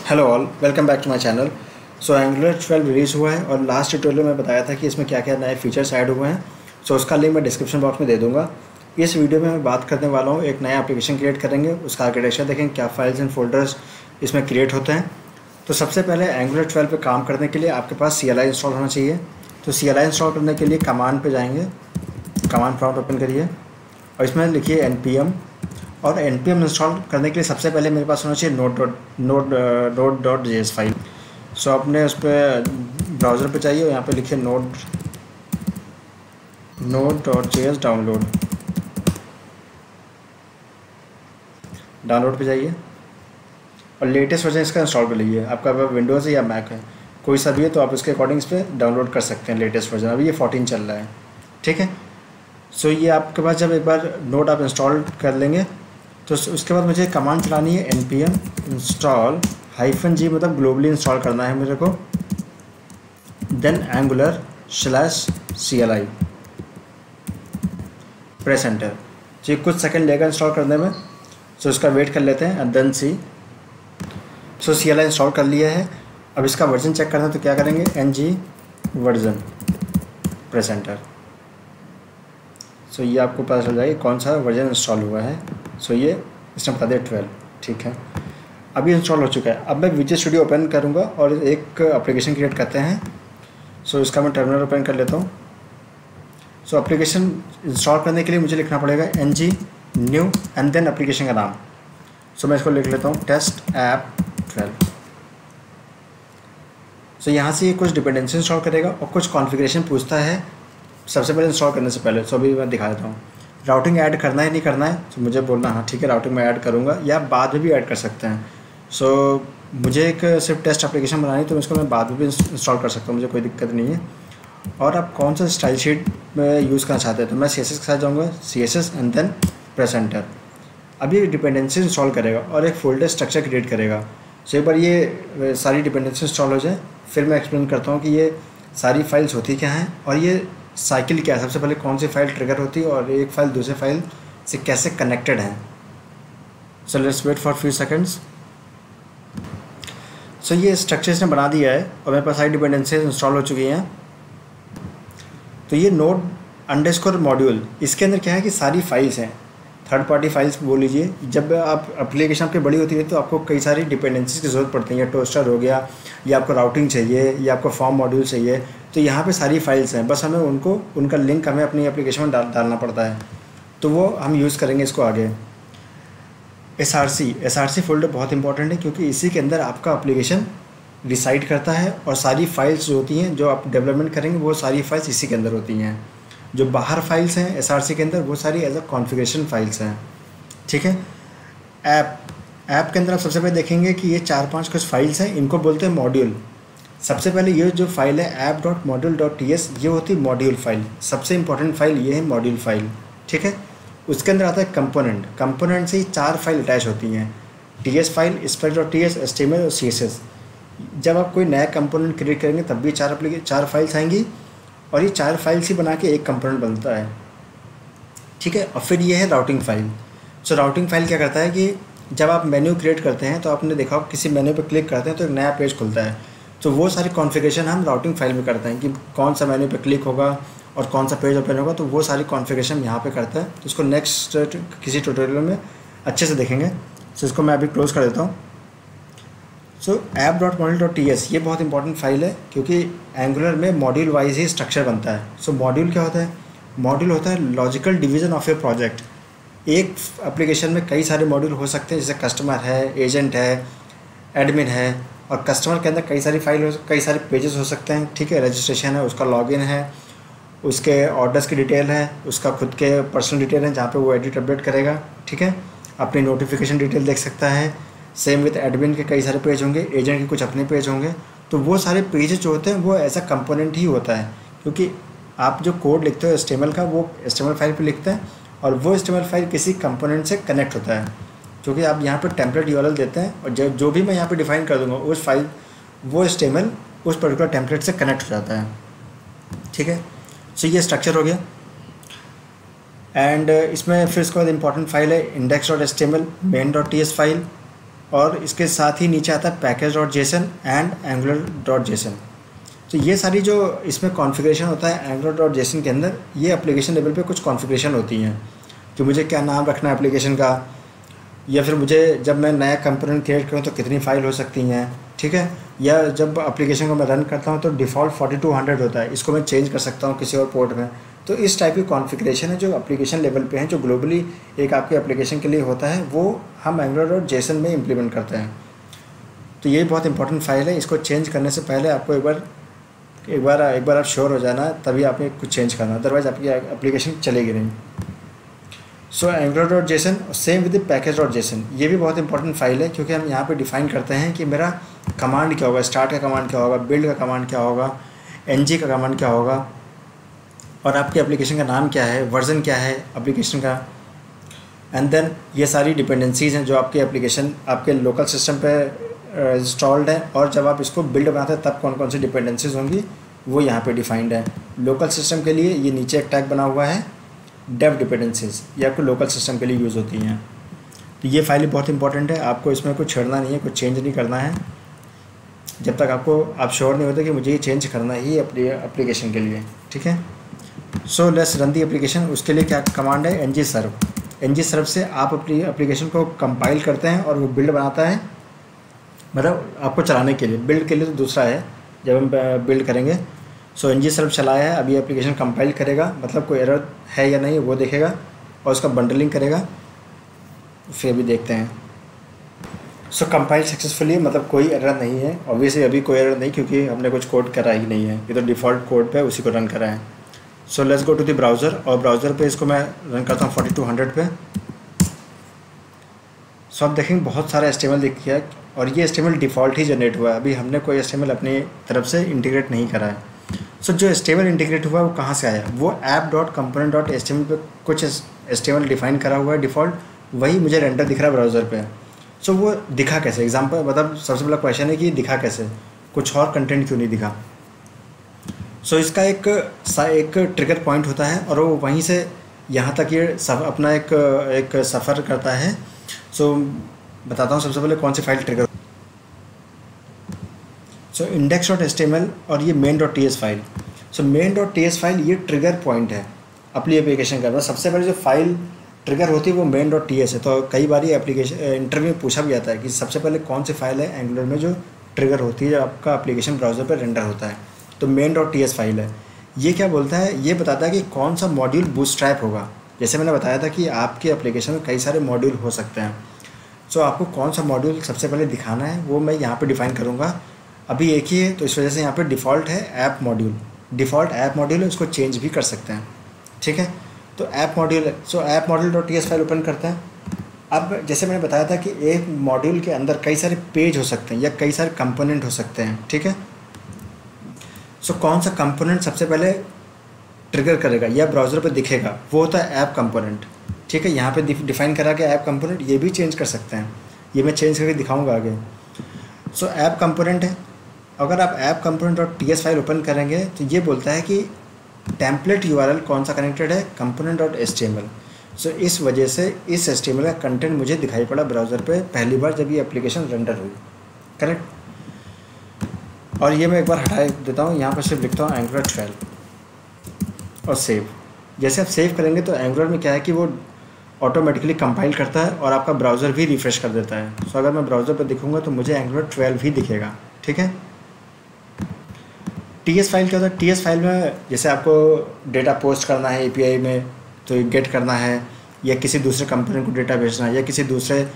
Hello all, welcome back to my channel. So Angular 12 release हुआ है और last tutorial में बताया था कि इसमें क्या क्या नए फीचर्स ऐड हुए हैं। सो उसका लिंक मैं डिस्क्रिप्शन बॉक्स में दे दूंगा। इस वीडियो में मैं बात करने वाला हूँ, एक नया एप्लीकेशन क्रिएट करेंगे, उसका आर्किटेक्चर देखेंगे, क्या फाइल्स एंड फोल्डर्स इसमें क्रिएट होते हैं। तो सबसे पहले एंगुलर 12 पे काम करने के लिए आपके पास CLI इंस्टॉल होना चाहिए। तो CLI इंस्टॉल करने के लिए कमांड पे जाएंगे, कमांड प्रॉम्प्ट ओपन करिए और इसमें लिखिए npm। और npm इंस्टॉल करने के लिए सबसे पहले मेरे पास होना चाहिए node.js फाइल। सो आपने उस पर ब्राउज़र पे चाहिए और यहाँ पे लिखिए node.js डाउनलोड पे जाइए और लेटेस्ट वर्जन इसका इंस्टॉल कर लीजिए। आपका विंडोज़ है या मैक है, कोई सा भी है, तो आप उसके अकॉर्डिंग इस पर डाउनलोड कर सकते हैं लेटेस्ट वर्जन। अभी ये 14 चल रहा है, ठीक है। सो ये आपके पास जब एक बार नोड आप इंस्टॉल कर लेंगे तो उसके बाद मुझे कमांड चलानी है npm install -g, मतलब ग्लोबली इंस्टॉल करना है मेरे को। Then angular/CLI press enter. तो ये कुछ सेकंड लेगा इंस्टॉल करने में, सो इसका वेट कर लेते हैं। And then so CLI install कर लिया है। अब इसका वर्जन चेक करना है तो क्या करेंगे, ng वर्जन प्रेस एंटर। सो ये आपको पता चल जाएगा कौन सा वर्जन इंस्टॉल हुआ है। सो ये इसमें बता दे 12, ठीक है। अभी इंस्टॉल हो चुका है। अब मैं विजुअल स्टूडियो ओपन करूँगा और एक एप्लीकेशन क्रिएट करते हैं। सो इसका मैं टर्मिनल ओपन कर लेता हूँ। सो एप्लीकेशन इंस्टॉल करने के लिए मुझे लिखना पड़ेगा ng new and then application का नाम। सो मैं इसको लिख लेता हूँ टेस्ट ऐप 12। सो यहाँ से ये कुछ डिपेंडेंसी इंस्टॉल करेगा और कुछ कॉन्फ़िगरेशन पूछता है सबसे पहले इंस्टॉल करने से पहले। सो अभी मैं दिखा देता हूँ, राउटिंग ऐड करना है नहीं करना है। तो मुझे बोलना हाँ ठीक है, राउटिंग मैं ऐड करूँगा, या बाद में भी ऐड कर सकते हैं। सो मुझे एक सिर्फ टेस्ट एप्लीकेशन बनानी, तो इसको मैं बाद में भी इंस्टॉल कर सकता हूँ, मुझे कोई दिक्कत नहीं है। और आप कौन सा स्टाइल शीट में यूज़ करना चाहते हैं, तो मैं CSS के साथ जाऊँगा, CSS and then press enter. अभी डिपेंडेंसी इंस्टॉल करेगा और एक फोल्डर स्ट्रक्चर क्रिएट करेगा। सो एक बार ये सारी डिपेंडेंसी इंस्टॉल हो जाए फिर मैं एक्सप्लेन करता हूँ कि ये सारी फाइल्स होती क्या हैं और ये साइकिल क्या है। सबसे पहले कौन सी फाइल ट्रिगर होती है और एक फाइल दूसरे फाइल से कैसे कनेक्टेड है। So let's wait for few seconds. So ये स्ट्रक्चर इसने बना दिया है और मेरे पास सारी डिपेंडेंसीज इंस्टॉल हो चुकी हैं। तो ये node_module, इसके अंदर क्या है कि सारी फाइल्स हैं, थर्ड पार्टी फाइल्स बोल लीजिए। जब आप एप्लीकेशन आपकी बड़ी होती है तो आपको कई सारी डिपेंडेंसीज की ज़रूरत पड़ती है, या टोस्टर हो गया, या आपको राउटिंग चाहिए, या आपको फॉर्म मॉड्यूल चाहिए। तो यहाँ पे सारी फाइल्स हैं, बस हमें उनका लिंक हमें अपनी एप्लीकेशन में डालना पड़ता है। तो वो हम यूज़ करेंगे इसको आगे। SRC फोल्डर बहुत इंपॉर्टेंट है क्योंकि इसी के अंदर आपका एप्लीकेशन रिसाइड करता है और सारी फाइल्स जो होती हैं जो आप डेवलपमेंट करेंगे वो सारी फाइल्स इसी के अंदर होती हैं। जो बाहर फाइल्स हैं SRC के अंदर वो सारी एज अ कॉन्फ़िगरेशन फाइल्स हैं, ठीक है। ऐप के अंदर आप सबसे पहले देखेंगे कि ये 4-5 कुछ फाइल्स हैं, इनको बोलते हैं मॉड्यूल। सबसे पहले ये जो फाइल है app.module.ts, ये होती है मॉड्यूल फाइल। सबसे इंपॉर्टेंट फाइल ये है मॉड्यूल फाइल, ठीक है। उसके अंदर आता है कंपोनेंट से ही 4 फाइल अटैच होती हैं, TS फाइल, spec.ts, HTML और CSS। जब आप कोई नया कंपोनेंट क्रिएट करेंगे तब भी 4 फाइल्स आएंगी और ये 4 फाइल्स ही बना के एक कंपोनेंट बनता है, ठीक है। और फिर ये है राउटिंग फाइल। सो राउटिंग फाइल क्या करता है कि जब आप मेन्यू क्रिएट करते हैं तो आपने देखा किसी मेन्यू पर क्लिक करते हैं तो एक नया पेज खुलता है। तो वो सारी कॉन्फ़िगरेशन हम राउटिंग फाइल में करते हैं कि कौन सा मेन्यू पे क्लिक होगा और कौन सा पेज ओपन होगा। तो वो सारी कॉन्फ़िगरेशन यहाँ पे करता है। तो इसको नेक्स्ट किसी ट्यूटोरियल में अच्छे से देखेंगे। सो इसको मैं अभी क्लोज़ कर देता हूँ। सो app.module.ts ये बहुत इंपॉर्टेंट फाइल है क्योंकि एंगुलर में मॉड्यूल वाइज ही स्ट्रक्चर बनता है। सो मॉड्यूल क्या होता है, मॉड्यूल होता है logical division of A project. एक एप्लीकेशन में कई सारे मॉड्यूल हो सकते हैं, जैसे कस्टमर है, एजेंट है, एडमिन है। और कस्टमर के अंदर कई सारी कई सारे पेजेस हो सकते हैं, ठीक है। रजिस्ट्रेशन है, उसका लॉगिन है, उसके ऑर्डर्स की डिटेल है, उसका खुद के पर्सनल डिटेल है जहाँ पे वो एडिट अपडेट करेगा, ठीक है। अपनी नोटिफिकेशन डिटेल देख सकता है। सेम विद एडमिन के कई सारे पेज होंगे, एजेंट के कुछ अपने पेज होंगे। तो वो सारे पेजेस जो होते हैं वो ऐसा कंपोनेंट ही होता है क्योंकि आप जो कोड लिखते हो HTML का, वो HTML फाइल पर लिखते हैं और वो HTML फाइल किसी कंपोनेंट से कनेक्ट होता है। क्योंकि आप यहाँ पर टेम्पलेट URL देते हैं और जो भी मैं यहाँ पे डिफ़ाइन कर दूँगा उस फाइल वो HTML उस पर्टिकुलर टेम्पलेट से कनेक्ट हो जाता है, ठीक है। सो ये स्ट्रक्चर हो गया। एंड इसमें फिर इसके बाद इंपॉर्टेंट फाइल है index.html, main.ts फाइल, और इसके साथ ही नीचे आता है package dot Jason and angular dot Jason. तो ये सारी जो इसमें कॉन्फ़िगरेशन होता है एंगुलर डॉट जेसन के अंदर, ये एप्लीकेशन लेवल पे कुछ कॉन्फ़िगरेशन होती हैं कि मुझे क्या नाम रखना है एप्लीकेशन का, या फिर मुझे जब मैं नया कंपोनेंट क्रिएट करूँ तो कितनी फ़ाइल हो सकती हैं, ठीक है। या जब एप्लीकेशन को मैं रन करता हूँ तो डिफ़ॉल्ट 4200 होता है, इसको मैं चेंज कर सकता हूँ किसी और पोर्ट में। तो इस टाइप की कॉन्फ़िगरेशन है जो एप्लीकेशन लेवल पे है, जो ग्लोबली एक आपके एप्लीकेशन के लिए होता है, वो हम एंगुलर डॉट जेसन में इम्प्लीमेंट करते हैं। तो ये बहुत इंपॉर्टेंट फाइल है, इसको चेंज करने से पहले आपको एक बार आप श्योर हो जाना, तभी आपने कुछ चेंज करना, अदरवाइज़ आपकी एप्लीकेशन चलेगी नहीं। So angular dot JSON same with package dot JSON, ये भी बहुत इंपॉर्टेंट फाइल है क्योंकि हम यहाँ पे डिफाइन करते हैं कि मेरा कमांड क्या होगा, स्टार्ट का कमांड क्या होगा, बिल्ड का कमांड क्या होगा, ng का कमांड क्या होगा, और आपके एप्लीकेशन का नाम क्या है, वर्जन क्या है एप्लीकेशन का। एंड देन ये सारी डिपेंडेंसीज़ हैं जो आपके एप्लीकेशन आपके लोकल सिस्टम पे इंस्टॉल्ड है, और जब आप इसको बिल्ड बनाते हैं तब कौन कौन सी डिपेंडेंसीज होंगी वो यहाँ पे डिफाइंड है। लोकल सिस्टम के लिए ये नीचे एक टैग बना हुआ है डेव डिपेंडेंसीज, ये आपको लोकल सिस्टम के लिए यूज़ होती हैं। तो ये फाइल बहुत इंपॉर्टेंट है, आपको इसमें कुछ छेड़ना नहीं है, कुछ चेंज नहीं करना है जब तक आप श्योर नहीं होते कि मुझे ये चेंज करना ही अपनी एप्लीकेशन के लिए, ठीक है। So let's run the application. उसके लिए क्या कमांड है, ng सर्व। ng सर्व से आप अपनी एप्लीकेशन को कंपाइल करते हैं और वो बिल्ड बनाता है, मतलब आपको चलाने के लिए। बिल्ड के लिए तो दूसरा है, जब हम बिल्ड करेंगे। सो ng सर्व चलाया है, अभी एप्लीकेशन कंपाइल करेगा, मतलब कोई एरर है या नहीं वो देखेगा और उसका बंडलिंग करेगा, फिर भी देखते हैं। सो कंपाइल सक्सेसफुली, मतलब कोई एरर नहीं है, ऑब्वियसली अभी कोई एरर नहीं क्योंकि हमने कुछ कोड करा ही नहीं है, ये तो डिफ़ॉल्ट कोड पे उसी को रन करा है। So let's go to the browser, और ब्राउज़र पे इसको मैं रन करता हूँ 4200 पे। सो आप देखेंगे बहुत सारा HTML दिख गया, और ये HTML डिफ़ॉल्ट ही जनरेट हुआ है, अभी हमने कोई HTML अपनी तरफ से इंटीग्रेट नहीं करा है। सो जो HTML इंटीग्रेट हुआ है वो कहाँ से आया, वो app.component.html पे कुछ HTML डिफाइन करा हुआ है डिफ़ॉल्ट, वही मुझे रेंडर दिख रहा है ब्राउज़र पे। सो वो दिखा कैसे, एग्जाम्पल मतलब सबसे पहला क्वेश्चन है कि दिखा कैसे, कुछ और कंटेंट क्यों नहीं दिखा। सो इसका एक ट्रिगर पॉइंट होता है और वो वहीं से यहाँ तक ये अपना एक सफ़र करता है। सो बताता हूँ सबसे पहले कौन सी फाइल ट्रिगर। सो index.html और ये main.ts फाइल। सो main.ts फाइल ये ट्रिगर पॉइंट है अपनी एप्लीकेशन का। सबसे पहले जो फाइल ट्रिगर होती है वो main.ts है। तो कई बार ये एप्लीकेशन इंटरव्यू में पूछा भी जाता है कि सबसे पहले कौन सी फाइल है एंगुलर में जो ट्रिगर होती है जब आपका एप्लीकेशन ब्राउज़र पर रेंडर होता है, तो main.ts फाइल है। ये क्या बोलता है, ये बताता है कि कौन सा मॉड्यूल बूटस्ट्रैप होगा। जैसे मैंने बताया था कि आपके एप्लीकेशन में कई सारे मॉड्यूल हो सकते हैं। सो आपको कौन सा मॉड्यूल सबसे पहले दिखाना है वो मैं यहाँ पे डिफ़ाइन करूँगा। अभी एक ही है तो इस वजह से यहाँ पे डिफ़ॉल्ट है app module, default app module है, उसको चेंज भी कर सकते हैं, ठीक है। तो ऐप मॉड्यूल है। सो ऐप मॉड्यूल.ts फाइल ओपन करते हैं। अब जैसे मैंने बताया था कि एक मॉड्यूल के अंदर कई सारे पेज हो सकते हैं या कई सारे कंपोनेंट हो सकते हैं, ठीक है। सो कौन सा कंपोनेंट सबसे पहले ट्रिगर करेगा या ब्राउज़र पे दिखेगा, वो होता है ऐप कंपोनेंट, ठीक है। यहाँ पे डिफ़ाइन करा के ऐप कंपोनेंट, ये भी चेंज कर सकते हैं, ये मैं चेंज करके दिखाऊंगा आगे। सो ऐप कंपोनेंट है। अगर आप ऐप component.ts फाइल ओपन करेंगे तो ये बोलता है कि टेम्पलेट URL कौन सा कनेक्टेड है, component.html। सो इस वजह से इस HTML का कंटेंट मुझे दिखाई पड़ा ब्राउज़र पे पहली बार जब ये एप्लीकेशन रेंडर हुई, करेक्ट। और ये मैं एक बार हटा देता हूँ, यहाँ पर सिर्फ लिखता हूँ Angular 12 और सेव। जैसे आप सेव करेंगे तो एंगुलर में क्या है कि वो ऑटोमेटिकली कंपाइल करता है और आपका ब्राउज़र भी रिफ़्रेश कर देता है। सो अगर मैं ब्राउज़र पर दिखूँगा तो मुझे Angular 12 ही दिखेगा, ठीक है। TS फाइल क्या होता है, TS फाइल में जैसे आपको डेटा पोस्ट करना है API में तो गेट करना है, या किसी दूसरे कंपोनेंट को डेटा भेजना है, या किसी दूसरे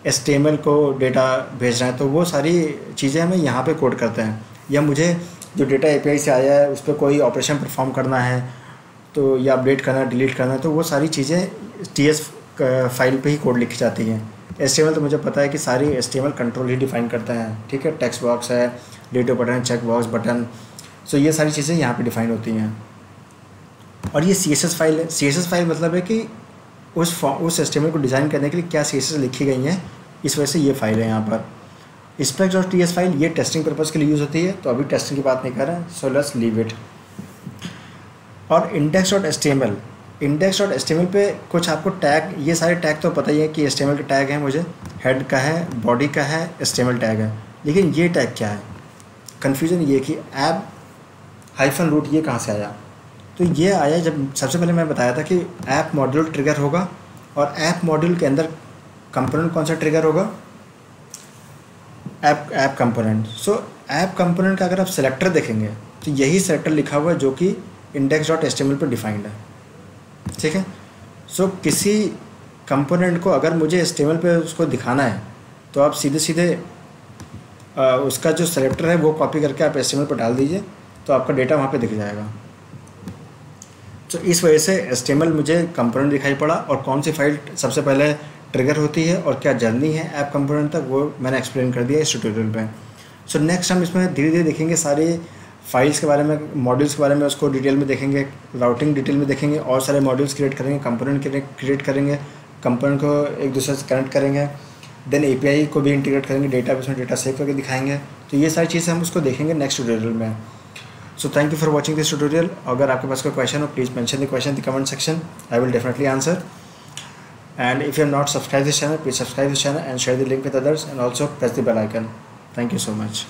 HTML को डेटा भेजना है, तो वो सारी चीज़ें हमें यहाँ पे कोड करते हैं। या मुझे जो डेटा API से आया है उस पर कोई ऑपरेशन परफॉर्म करना है तो या अपडेट करना, डिलीट करना है, तो वो सारी चीज़ें TS फाइल पे ही कोड लिखी जाती हैं। HTML तो मुझे पता है कि सारी HTML कंट्रोल ही डिफ़ाइन करते हैं, ठीक है। टेक्स्ट बॉक्स है, डेटो बटन, चेक बॉक्स बटन, सो ये सारी चीज़ें यहाँ पे डिफ़ाइन होती हैं। और ये CSS फाइल है। CSS फाइल मतलब है कि उस HTML को डिज़ाइन करने के लिए क्या CSS लिखी गई हैं, इस वजह से ये फाइल है यहाँ पर। specs.ts फाइल ये टेस्टिंग पर्पज़ के लिए यूज़ होती है, तो अभी टेस्टिंग की बात नहीं कर रहे हैं, सो लेट्स लीव इट। और index.html इंडेक्स डॉट एचटीएमएल पे कुछ आपको टैग, ये सारे टैग तो पता ही है कि एचटीएमएल के टैग हैं, मुझे हेड का है, बॉडी का है, एचटीएमएल टैग है, लेकिन ये टैग क्या है? कन्फ्यूज़न ये कि ऐप हाइफन रूट ये कहाँ से आया? तो ये आया जब सबसे पहले मैं बताया था कि ऐप मॉड्यूल ट्रिगर होगा और ऐप मॉड्यूल के अंदर कंपोनेंट कौन सा ट्रिगर होगा? App component. सो ऐप कंपोनेंट का अगर आप सेलेक्टर देखेंगे तो यही सेलेक्टर लिखा हुआ है जो कि इंडेक्स डॉट एचटीएमएल पर डिफाइंड है, ठीक है। सो किसी कंपोनेंट को अगर मुझे एचटीएमएल पे उसको दिखाना है तो आप सीधे सीधे उसका जो सेलेक्टर है वो कॉपी करके आप एचटीएमएल पर डाल दीजिए, तो आपका डेटा वहाँ पे दिख जाएगा। तो इस वजह से एचटीएमएल मुझे कंपोनेंट दिखाई पड़ा, और कौन सी फाइल सबसे पहले ट्रिगर होती है और क्या जर्नी है ऐप कंपोनेंट तक, वो मैंने एक्सप्लेन कर दिया इस ट्यूटोरियल पे। सो नेक्स्ट हम इसमें धीरे धीरे देखेंगे सारी फाइल्स के बारे में, मॉड्यूल्स के बारे में, उसको डिटेल में देखेंगे, राउटिंग डिटेल में देखेंगे, और सारे मॉड्यूल्स क्रिएट करेंगे, कंपोनेंट क्रिएट करेंगे, कंपोनेंट को एक दूसरे से कनेक्ट करेंगे, देन एपीआई को भी इंटीग्रेट करेंगे, डेटाबेस में डेटा सेव करके दिखाएंगे। तो ये सारी चीज़ें हम उसको देखेंगे नेक्स्ट ट्यूटोरियल में। So thank you for watching this tutorial. अगर आपके पास कोई क्वेश्चन हो, please mention the question in the comment section, I will definitely answer. And if you have not subscribed this channel, please subscribe this channel and share the link with others, and also press the bell icon. Thank you so much.